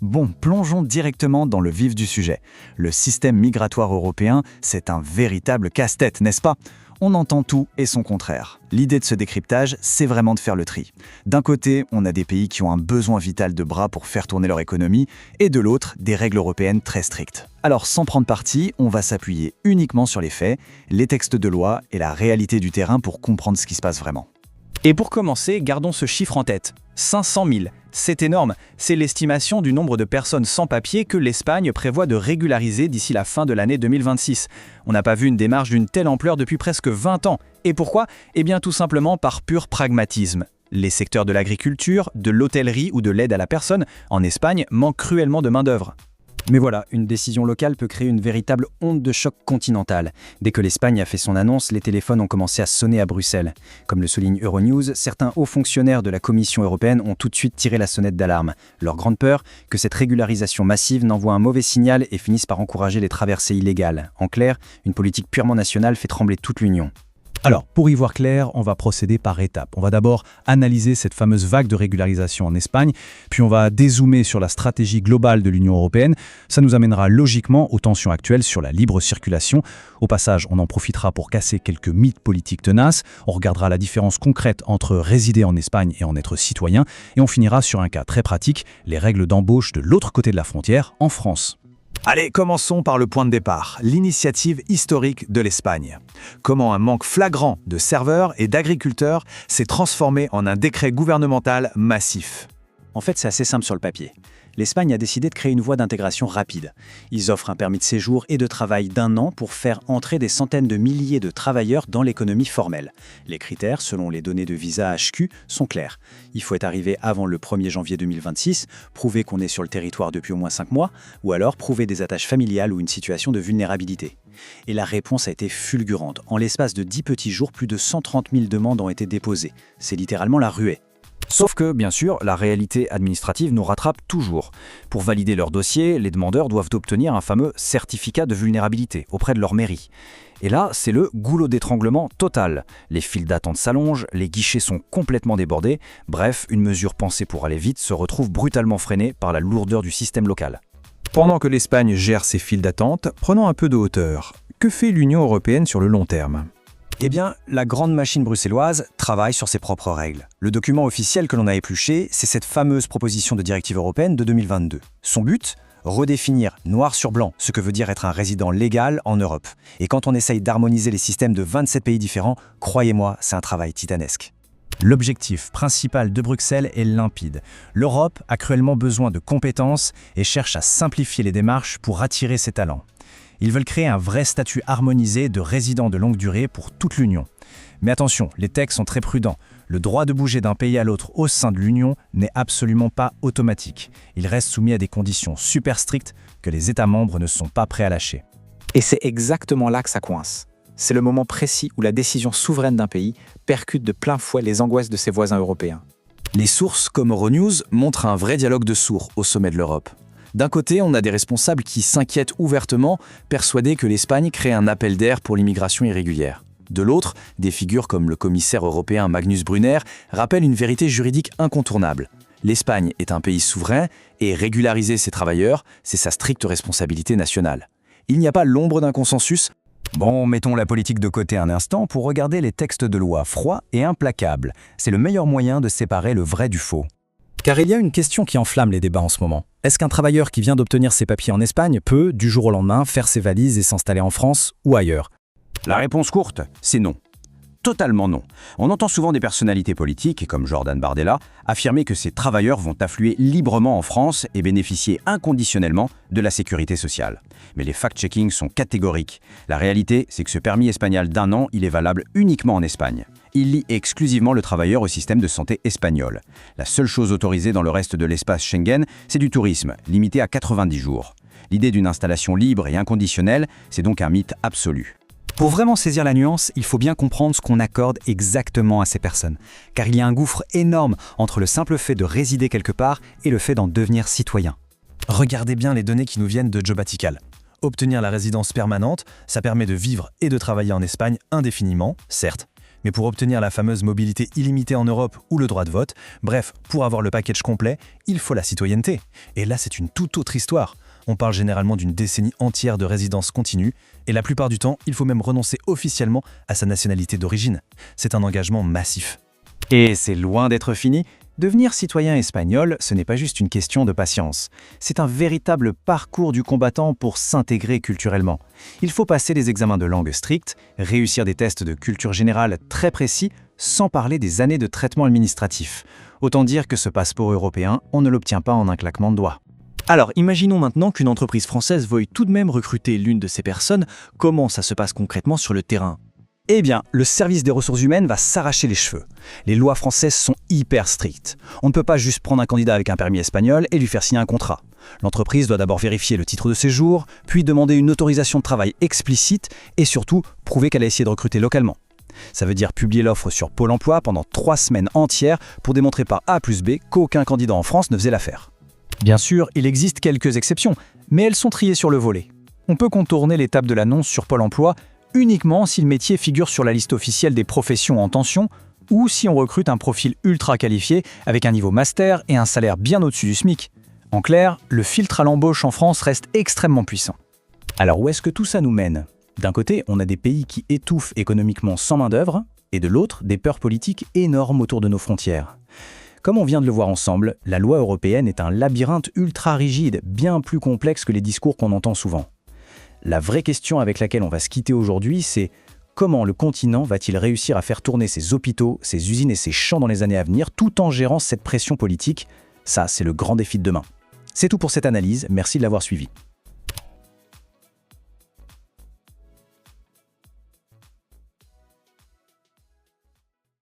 Bon, plongeons directement dans le vif du sujet. Le système migratoire européen, c'est un véritable casse-tête, n'est-ce pas? On entend tout et son contraire. L'idée de ce décryptage, c'est vraiment de faire le tri. D'un côté, on a des pays qui ont un besoin vital de bras pour faire tourner leur économie, et de l'autre, des règles européennes très strictes. Alors, sans prendre parti, on va s'appuyer uniquement sur les faits, les textes de loi et la réalité du terrain pour comprendre ce qui se passe vraiment. Et pour commencer, gardons ce chiffre en tête. 500 000. C'est énorme. C'est l'estimation du nombre de personnes sans papier que l'Espagne prévoit de régulariser d'ici la fin de l'année 2026. On n'a pas vu une démarche d'une telle ampleur depuis presque 20 ans. Et pourquoi? Eh bien tout simplement par pur pragmatisme. Les secteurs de l'agriculture, de l'hôtellerie ou de l'aide à la personne, en Espagne, manquent cruellement de main-d'œuvre. Mais voilà, une décision locale peut créer une véritable onde de choc continentale. Dès que l'Espagne a fait son annonce, les téléphones ont commencé à sonner à Bruxelles. Comme le souligne Euronews, certains hauts fonctionnaires de la Commission européenne ont tout de suite tiré la sonnette d'alarme. Leur grande peur, que cette régularisation massive n'envoie un mauvais signal et finisse par encourager les traversées illégales. En clair, une politique purement nationale fait trembler toute l'Union. Alors, pour y voir clair, on va procéder par étapes. On va d'abord analyser cette fameuse vague de régularisation en Espagne, puis on va dézoomer sur la stratégie globale de l'Union européenne. Ça nous amènera logiquement aux tensions actuelles sur la libre circulation. Au passage, on en profitera pour casser quelques mythes politiques tenaces. On regardera la différence concrète entre résider en Espagne et en être citoyen. Et on finira sur un cas très pratique, les règles d'embauche de l'autre côté de la frontière, en France. Allez, commençons par le point de départ, l'initiative historique de l'Espagne. Comment un manque flagrant de serveurs et d'agriculteurs s'est transformé en un décret gouvernemental massif. En fait, c'est assez simple sur le papier. L'Espagne a décidé de créer une voie d'intégration rapide. Ils offrent un permis de séjour et de travail d'1 an pour faire entrer des centaines de milliers de travailleurs dans l'économie formelle. Les critères, selon les données de visa HQ, sont clairs. Il faut être arrivé avant le 1er janvier 2026, prouver qu'on est sur le territoire depuis au moins 5 mois, ou alors prouver des attaches familiales ou une situation de vulnérabilité. Et la réponse a été fulgurante. En l'espace de 10 petits jours, plus de 130 000 demandes ont été déposées. C'est littéralement la ruée. Sauf que, bien sûr, la réalité administrative nous rattrape toujours. Pour valider leur dossier, les demandeurs doivent obtenir un fameux certificat de vulnérabilité auprès de leur mairie. Et là, c'est le goulot d'étranglement total. Les files d'attente s'allongent, les guichets sont complètement débordés. Bref, une mesure pensée pour aller vite se retrouve brutalement freinée par la lourdeur du système local. Pendant que l'Espagne gère ses files d'attente, prenons un peu de hauteur. Que fait l'Union européenne sur le long terme ? Eh bien, la grande machine bruxelloise travaille sur ses propres règles. Le document officiel que l'on a épluché, c'est cette fameuse proposition de directive européenne de 2022. Son but ? Redéfinir noir sur blanc ce que veut dire être un résident légal en Europe. Et quand on essaye d'harmoniser les systèmes de 27 pays différents, croyez-moi, c'est un travail titanesque. L'objectif principal de Bruxelles est limpide. L'Europe a cruellement besoin de compétences et cherche à simplifier les démarches pour attirer ses talents. Ils veulent créer un vrai statut harmonisé de résident de longue durée pour toute l'Union. Mais attention, les textes sont très prudents. Le droit de bouger d'un pays à l'autre au sein de l'Union n'est absolument pas automatique. Il reste soumis à des conditions super strictes que les États membres ne sont pas prêts à lâcher. Et c'est exactement là que ça coince. C'est le moment précis où la décision souveraine d'un pays percute de plein fouet les angoisses de ses voisins européens. Les sources comme Euronews montrent un vrai dialogue de sourds au sommet de l'Europe. D'un côté, on a des responsables qui s'inquiètent ouvertement, persuadés que l'Espagne crée un appel d'air pour l'immigration irrégulière. De l'autre, des figures comme le commissaire européen Magnus Brunner rappellent une vérité juridique incontournable. L'Espagne est un pays souverain et régulariser ses travailleurs, c'est sa stricte responsabilité nationale. Il n'y a pas l'ombre d'un consensus. Bon, mettons la politique de côté un instant pour regarder les textes de loi froids et implacables. C'est le meilleur moyen de séparer le vrai du faux. Car il y a une question qui enflamme les débats en ce moment. Est-ce qu'un travailleur qui vient d'obtenir ses papiers en Espagne peut, du jour au lendemain, faire ses valises et s'installer en France ou ailleurs ? La réponse courte, c'est non. Totalement non. On entend souvent des personnalités politiques, comme Jordan Bardella, affirmer que ces travailleurs vont affluer librement en France et bénéficier inconditionnellement de la sécurité sociale. Mais les fact-checking sont catégoriques. La réalité, c'est que ce permis espagnol d'1 an, il est valable uniquement en Espagne. Il lie exclusivement le travailleur au système de santé espagnol. La seule chose autorisée dans le reste de l'espace Schengen, c'est du tourisme, limité à 90 jours. L'idée d'une installation libre et inconditionnelle, c'est donc un mythe absolu. Pour vraiment saisir la nuance, il faut bien comprendre ce qu'on accorde exactement à ces personnes. Car il y a un gouffre énorme entre le simple fait de résider quelque part et le fait d'en devenir citoyen. Regardez bien les données qui nous viennent de Jobatical. Obtenir la résidence permanente, ça permet de vivre et de travailler en Espagne indéfiniment, certes, Mais pour obtenir la fameuse mobilité illimitée en Europe ou le droit de vote, bref, pour avoir le package complet, il faut la citoyenneté. Et là, c'est une toute autre histoire. On parle généralement d'une décennie entière de résidence continue, et la plupart du temps, il faut même renoncer officiellement à sa nationalité d'origine. C'est un engagement massif. Et c'est loin d'être fini. Devenir citoyen espagnol, ce n'est pas juste une question de patience. C'est un véritable parcours du combattant pour s'intégrer culturellement. Il faut passer des examens de langue stricts, réussir des tests de culture générale très précis, sans parler des années de traitement administratif. Autant dire que ce passeport européen, on ne l'obtient pas en un claquement de doigts. Alors, imaginons maintenant qu'une entreprise française veuille tout de même recruter l'une de ces personnes. Comment ça se passe concrètement sur le terrain ? Eh bien, le service des ressources humaines va s'arracher les cheveux. Les lois françaises sont hyper strictes. On ne peut pas juste prendre un candidat avec un permis espagnol et lui faire signer un contrat. L'entreprise doit d'abord vérifier le titre de séjour, puis demander une autorisation de travail explicite et surtout prouver qu'elle a essayé de recruter localement. Ça veut dire publier l'offre sur Pôle emploi pendant 3 semaines entières pour démontrer par A plus B qu'aucun candidat en France ne faisait l'affaire. Bien sûr, il existe quelques exceptions, mais elles sont triées sur le volet. On peut contourner l'étape de l'annonce sur Pôle emploi uniquement si le métier figure sur la liste officielle des professions en tension ou si on recrute un profil ultra qualifié avec un niveau master et un salaire bien au-dessus du SMIC. En clair, le filtre à l'embauche en France reste extrêmement puissant. Alors où est-ce que tout ça nous mène ? D'un côté, on a des pays qui étouffent économiquement sans main-d'œuvre, et de l'autre, des peurs politiques énormes autour de nos frontières. Comme on vient de le voir ensemble, la loi européenne est un labyrinthe ultra rigide, bien plus complexe que les discours qu'on entend souvent. La vraie question avec laquelle on va se quitter aujourd'hui, c'est comment le continent va-t-il réussir à faire tourner ses hôpitaux, ses usines et ses champs dans les années à venir, tout en gérant cette pression politique ? Ça, c'est le grand défi de demain. C'est tout pour cette analyse, merci de l'avoir suivi.